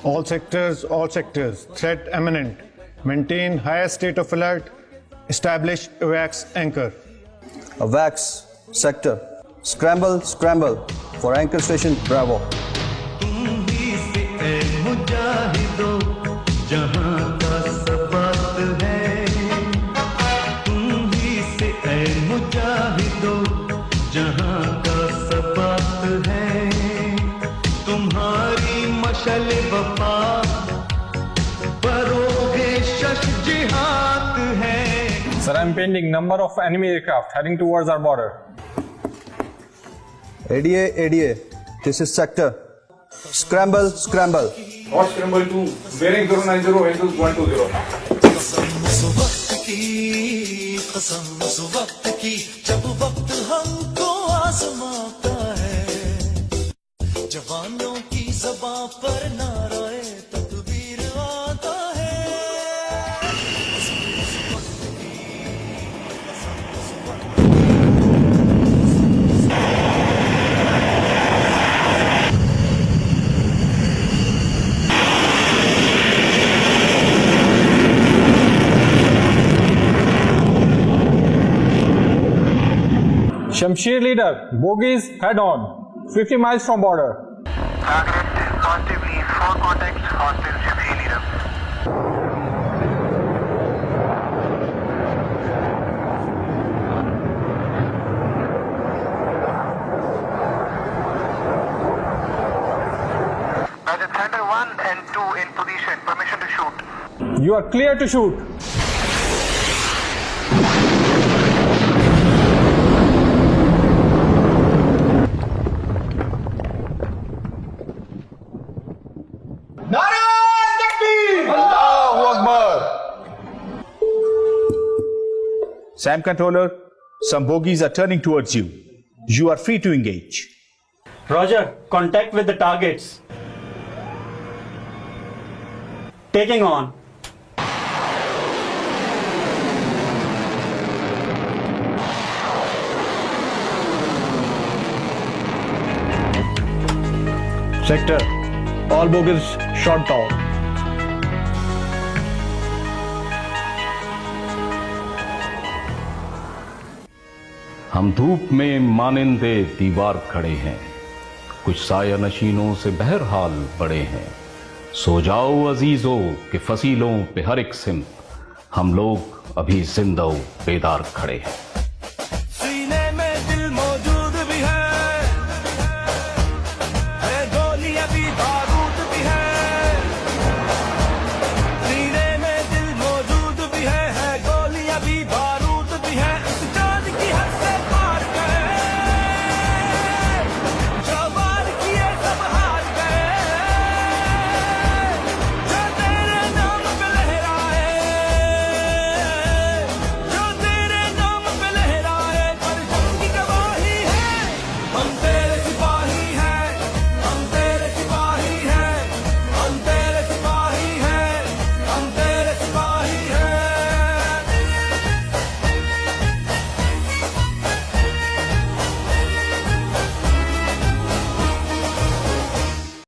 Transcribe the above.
All sectors, threat imminent. Maintain highest state of alert. Establish AWACS anchor. AWACS sector. Scramble for anchor station Bravo. Sir, I'm pending number of enemy aircraft heading towards our border. ADA, this is sector. Scramble. Watch Scramble 2, bearing 090, Windows 120. कसम उस वक्त की जब वक्त हमको आजमाता है जवानों की ज़बां पर नाराए तकबीर आता है Shamsher leader, bogies head on, 50 miles from border. Targeted positively, 4 contacts, hostile Shamsher leader. Roger, Thunder 1 and 2 in position, permission to shoot. You are clear to shoot. SAM controller, some bogies are turning towards you. You are free to engage. Roger, contact with the targets. Taking on. Sector, all bogies shot down. हम धूप में मानिंदे दीवार खड़े हैं, कुछ साया नशीनों से बहरहाल बड़े हैं। सो जाओ अजीजों के फसीलों पे हर एक सिम, हम लोग अभी जिंदा बेदार खड़े हैं।